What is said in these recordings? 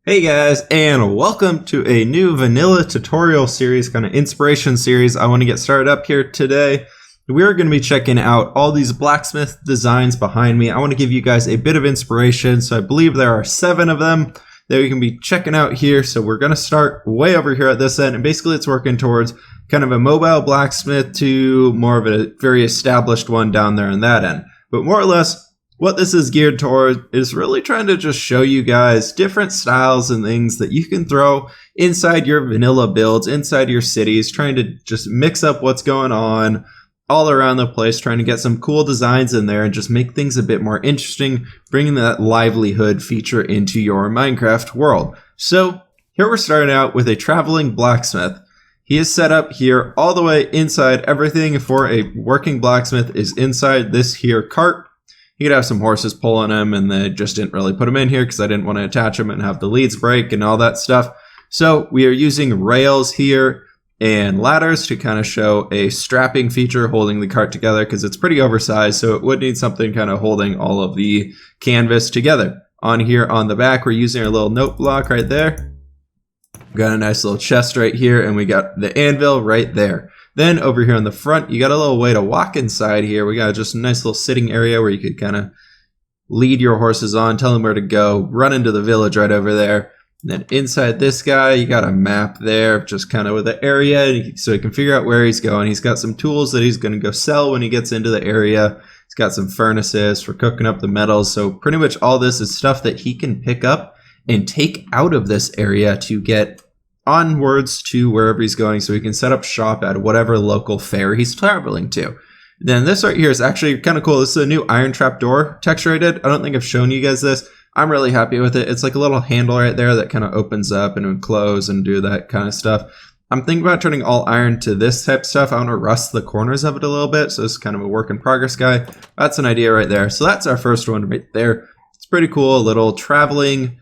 Hey guys, and welcome to a new vanilla tutorial series, kind of inspiration series. I want to get started up here today. We're going to be checking out all these blacksmith designs behind me. I want to give you guys a bit of inspiration, so I believe there are 7 of them that we can be checking out here. So we're going to start way over here at this end, and basically it's working towards kind of a mobile blacksmith to more of a very established one down there on that end. But more or less, what this is geared toward is really trying to just show you guys different styles and things that you can throw inside your vanilla builds, inside your cities, trying to just mix up what's going on all around the place, trying to get some cool designs in there and just make things a bit more interesting, bringing that livelihood feature into your Minecraft world. So here we're starting out with a traveling blacksmith. He is set up here all the way inside. Everything for a working blacksmith is inside this here cart. You could have some horses pulling him, and they just didn't really put him in here because I didn't want to attach him and have the leads break and all that stuff. So we are using rails here and ladders to kind of show a strapping feature holding the cart together because it's pretty oversized, so it would need something kind of holding all of the canvas together. On here on the back, we're using our little note block right there. We've got a nice little chest right here, and we got the anvil right there. Then over here on the front, you got a little way to walk inside here. We got just a nice little sitting area where you could kind of lead your horses on, tell them where to go, run into the village right over there. And then inside this guy, you got a map there, just kind of with the area, so he can figure out where he's going. He's got some tools that he's going to go sell when he gets into the area. He's got some furnaces for cooking up the metals. So pretty much all this is stuff that he can pick up and take out of this area to get onwards to wherever he's going, so he can set up shop at whatever local fair he's traveling to. Then this right here is actually kind of cool. This is a new iron trap door texture I did. I don't think I've shown you guys this. I'm really happy with it. It's like a little handle right there that kind of opens up and would close and do that kind of stuff. I'm thinking about turning all iron to this type of stuff. I want to rust the corners of it a little bit, so it's kind of a work in progress guy. That's an idea right there. So that's our first one right there. It's pretty cool. A little traveling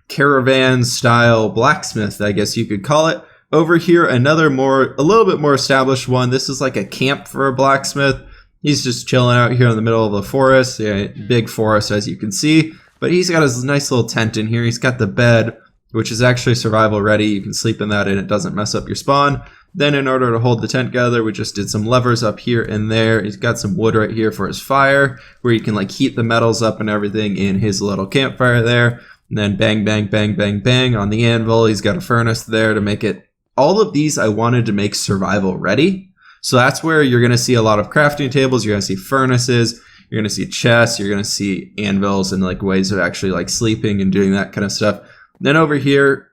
caravan style blacksmith, I guess you could call it. Over here, a little bit more established one. This is like a camp for a blacksmith. He's just chilling out here in the middle of the forest. Yeah, big forest, as you can see. But he's got his nice little tent in here. He's got the bed, which is actually survival ready. You can sleep in that and it doesn't mess up your spawn. Then in order to hold the tent together, we just did some levers up here and there. He's got some wood right here for his fire, where you can like heat the metals up and everything in his little campfire there. And then bang, bang, bang, bang, bang on the anvil. He's got a furnace there to make it. All of these I wanted to make survival ready. So that's where you're going to see a lot of crafting tables. You're going to see furnaces. You're going to see chests. You're going to see anvils and like ways of actually like sleeping and doing that kind of stuff. Then over here,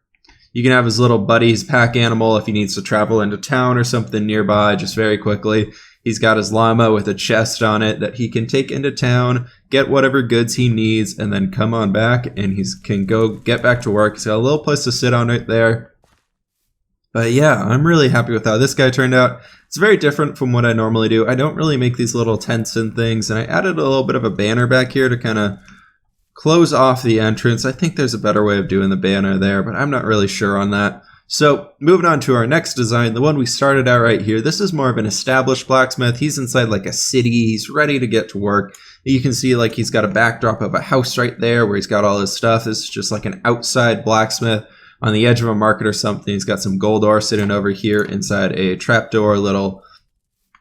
you can have his little buddy, his pack animal, if he needs to travel into town or something nearby just very quickly. He's got his llama with a chest on it that he can take into town, get whatever goods he needs, and then come on back and he can go get back to work. He's got a little place to sit on right there. But yeah, I'm really happy with how this guy turned out. It's very different from what I normally do. I don't really make these little tents and things, and I added a little bit of a banner back here to kind of close off the entrance. I think there's a better way of doing the banner there, but I'm not really sure on that. So moving on to our next design, the one we started out right here. This is more of an established blacksmith. He's inside like a city. He's ready to get to work. You can see like he's got a backdrop of a house right there where he's got all his stuff. This is just like an outside blacksmith on the edge of a market or something. He's got some gold ore sitting over here inside a trapdoor little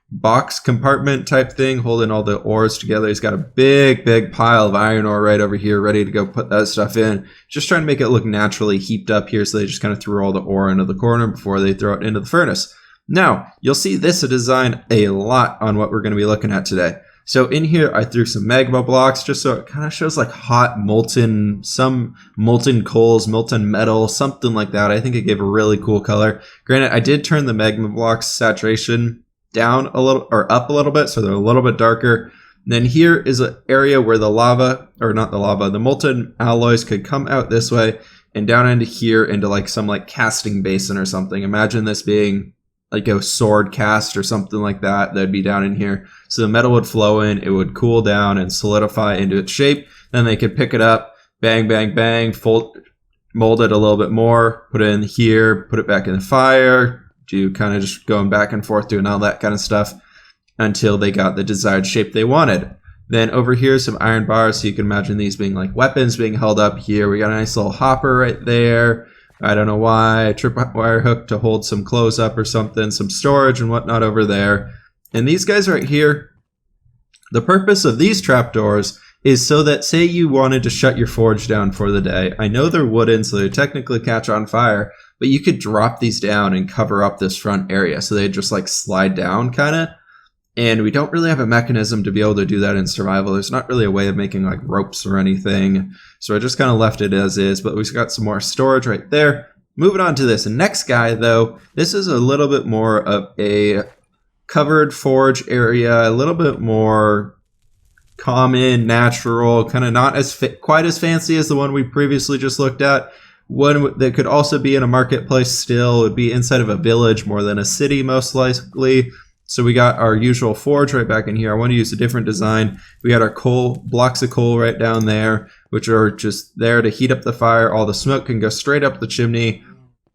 box compartment type thing holding all the ores together. He's got a big pile of iron ore right over here ready to go put that stuff in. Just trying to make it look naturally heaped up here, so they just kind of threw all the ore into the corner before they throw it into the furnace. Now, you'll see this design a lot on what we're going to be looking at today. So in here, I threw some magma blocks just so it kind of shows like hot molten, some molten coals, molten metal, something like that. I think it gave a really cool color. Granted, I did turn the magma blocks saturation down a little or up a little bit, so they're a little bit darker. And then here is an area where the lava, or not the lava, the molten alloys could come out this way and down into here into like some like casting basin or something. Imagine this being like a sword cast or something like that. That'd be down in here. So the metal would flow in, it would cool down and solidify into its shape. Then they could pick it up, bang, bang, bang, mold it a little bit more, put it in here, put it back in the fire, do kind of just going back and forth doing all that kind of stuff until they got the desired shape they wanted. Then over here, some iron bars, so you can imagine these being like weapons being held up here. We got a nice little hopper right there. I don't know why. A tripwire hook to hold some clothes up or something, some storage and whatnot over there. And these guys right here, the purpose of these trapdoors is so that, say you wanted to shut your forge down for the day. I know they're wooden, so they technically catch on fire, but you could drop these down and cover up this front area. So they just like slide down kind of. And we don't really have a mechanism to be able to do that in survival. There's not really a way of making like ropes or anything. So I just kind of left it as is, but we've got some more storage right there. Moving on to this next guy though, this is a little bit more of a covered forge area, a little bit more common, natural, kind of not as quite as fancy as the one we previously just looked at. One that could also be in a marketplace still, would be inside of a village more than a city most likely. So we got our usual forge right back in here. I want to use a different design. We got our coal, blocks of coal right down there, which are just there to heat up the fire. All the smoke can go straight up the chimney.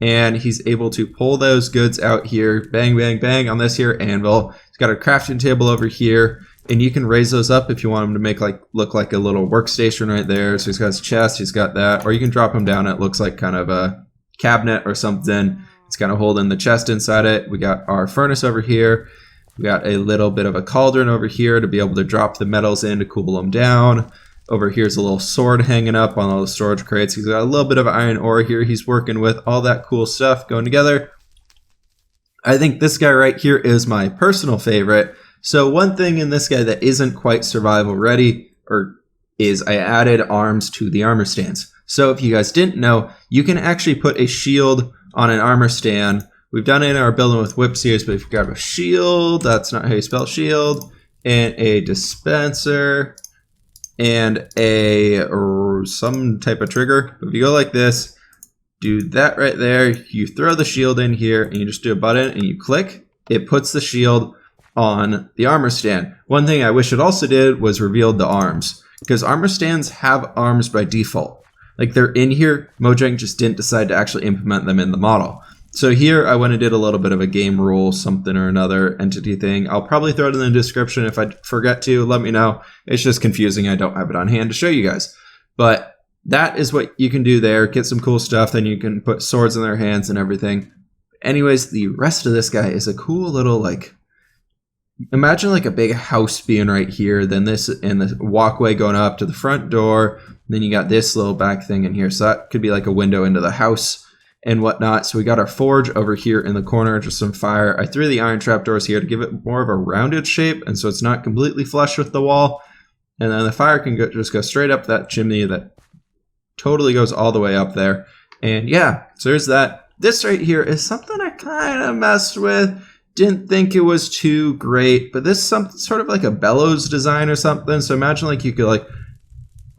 And he's able to pull those goods out here. Bang, bang, bang on this here anvil. He's got a crafting table over here. And you can raise those up if you want them to make like look like a little workstation right there. So he's got his chest, he's got that. Or you can drop them down. It looks like kind of a cabinet or something. It's kind of holding the chest inside it. We got our furnace over here. We got a little bit of a cauldron over here to be able to drop the metals in to cool them down. Over here's a little sword hanging up on all the storage crates. He's got a little bit of iron ore here he's working with. All that cool stuff going together. I think this guy right here is my personal favorite. So one thing in this guy that isn't quite survival ready is I added arms to the armor stands. So if you guys didn't know, you can actually put a shield on an armor stand. We've done it in our building with whip series, but if you grab a shield, that's not how you spell shield, and a dispenser, and some type of trigger. If you go like this, do that right there, you throw the shield in here, and you just do a button, and you click, it puts the shield on the armor stand. One thing I wish it also did was revealed the arms, because armor stands have arms by default. Like they're in here, Mojang just didn't decide to actually implement them in the model. So here I went and did a little bit of a game rule, something or another entity thing. I'll probably throw it in the description. If I forget to, let me know. It's just confusing. I don't have it on hand to show you guys. But that is what you can do there. Get some cool stuff. Then you can put swords in their hands and everything. Anyways, the rest of this guy is a cool little like, imagine like a big house being right here. Then this and the walkway going up to the front door. Then you got this little back thing in here. So that could be like a window into the house and whatnot. So we got our forge over here in the corner, just some fire. I threw the iron trapdoors here to give it more of a rounded shape, and so it's not completely flush with the wall. And then the fire can just go straight up that chimney that totally goes all the way up there. And yeah, so there's that. This right here is something I kind of messed with. Didn't think it was too great, but this is some sort of like a bellows design or something. So imagine like you could like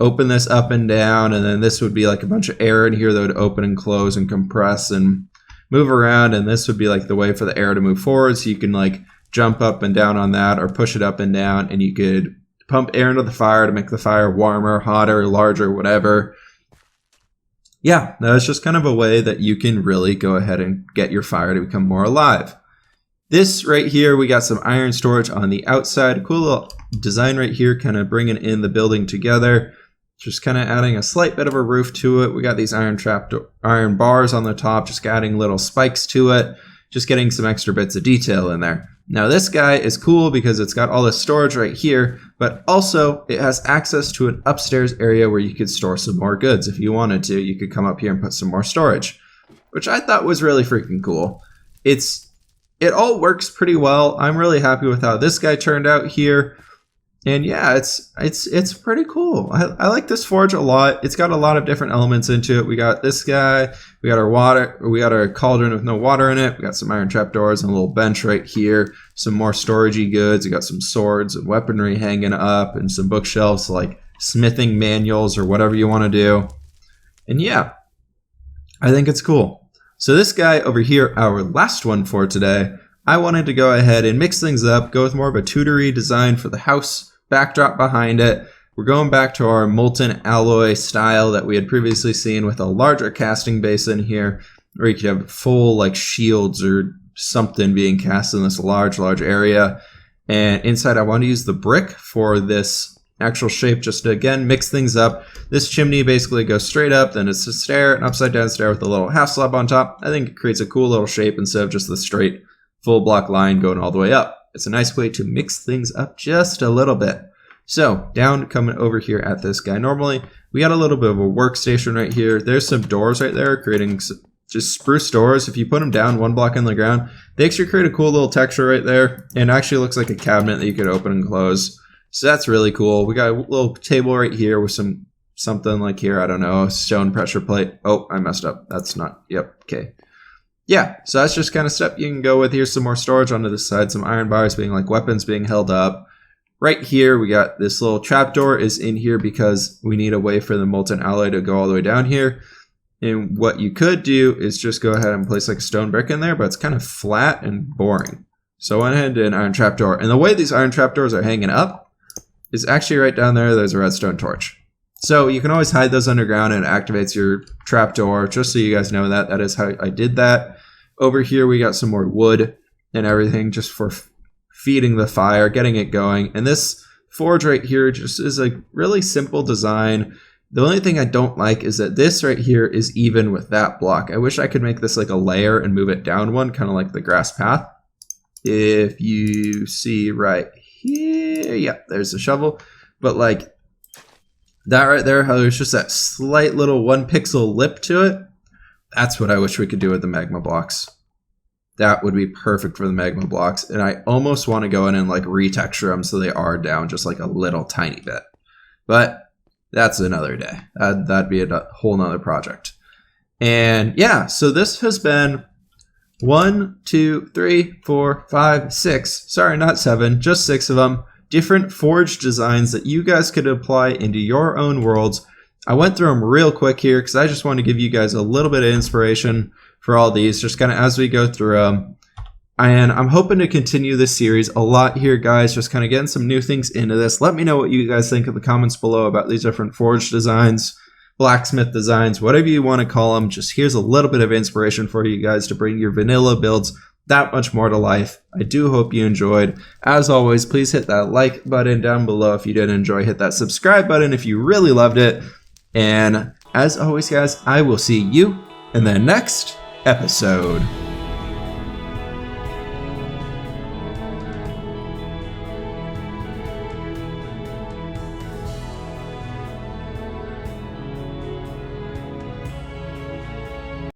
open this up and down, and then this would be like a bunch of air in here that would open and close and compress and move around, and this would be like the way for the air to move forward, so you can like jump up and down on that or push it up and down, and you could pump air into the fire to make the fire warmer, hotter, larger, whatever. Yeah, that's just kind of a way that you can really go ahead and get your fire to become more alive. This right here, we got some iron storage on the outside. Cool little design right here, kind of bringing in the building together. Just kind of adding a slight bit of a roof to it. We got these iron bars on the top, just adding little spikes to it, just getting some extra bits of detail in there. Now this guy is cool because it's got all this storage right here, but also it has access to an upstairs area where you could store some more goods. If you wanted to, you could come up here and put some more storage, which I thought was really freaking cool. It all works pretty well. I'm really happy with how this guy turned out here. And yeah, it's pretty cool. I like this forge a lot. It's got a lot of different elements into it. We got this guy, we got our cauldron with no water in it. We got some iron trapdoors and a little bench right here. Some more storagey goods. We got some swords and weaponry hanging up and some bookshelves like smithing manuals or whatever you want to do. And yeah, I think it's cool. So this guy over here, our last one for today, I wanted to go ahead and mix things up, go with more of a Tudor-y design for the house. Backdrop behind it. We're going back to our molten alloy style that we had previously seen with a larger casting basin here, where you could have full like shields or something being cast in this large area. And inside I want to use the brick for this actual shape just to, again, mix things up. This chimney basically goes straight up, then it's a stair, an upside down stair with a little half slab on top. I think it creates a cool little shape instead of just the straight full block line going all the way up. It's a nice way to mix things up just a little bit. So down coming over here at this guy, normally we got a little bit of a workstation right here. There's some doors right there, creating just spruce doors. If you put them down one block in the ground, they actually create a cool little texture right there, and actually looks like a cabinet that you could open and close. So that's really cool. We got a little table right here with something like here, I don't know, a stone pressure plate. Oh, I messed up. That's not, yep, okay. Yeah, so that's just kind of stuff you can go with. Here's some more storage onto this side, some iron bars being like weapons being held up. Right here, we got this little trapdoor is in here because we need a way for the molten alloy to go all the way down here. And what you could do is just go ahead and place like a stone brick in there, but it's kind of flat and boring. So I went ahead and did an iron trapdoor. And the way these iron trapdoors are hanging up is actually right down there, there's a redstone torch. So you can always hide those underground and it activates your trapdoor, just so you guys know that. That is how I did that. Over here, we got some more wood and everything just for feeding the fire, getting it going. And this forge right here just is a really simple design. The only thing I don't like is that this right here is even with that block. I wish I could make this like a layer and move it down one, kind of like the grass path. If you see right here, yeah, there's the shovel. But like that right there, how there's just that slight little 1 pixel lip to it. That's what I wish we could do with the magma blocks. That would be perfect for the magma blocks. And I almost want to go in and like retexture them so they are down just like a little tiny bit. But that's another day. That'd be a whole nother project. And yeah, so this has been 1, 2, 3, 4, 5, 6. Sorry, not 7, just 6 of them. Different forge designs that you guys could apply into your own worlds. I went through them real quick here because I just want to give you guys a little bit of inspiration for all these, just kind of as we go through them. And I'm hoping to continue this series a lot here, guys, just kind of getting some new things into this. Let me know what you guys think in the comments below about these different forge designs, blacksmith designs, whatever you want to call them. Just here's a little bit of inspiration for you guys to bring your vanilla builds that much more to life. I do hope you enjoyed. As always, please hit that like button down below if you did enjoy. Hit that subscribe button if you really loved it. And as always, guys, I will see you in the next episode.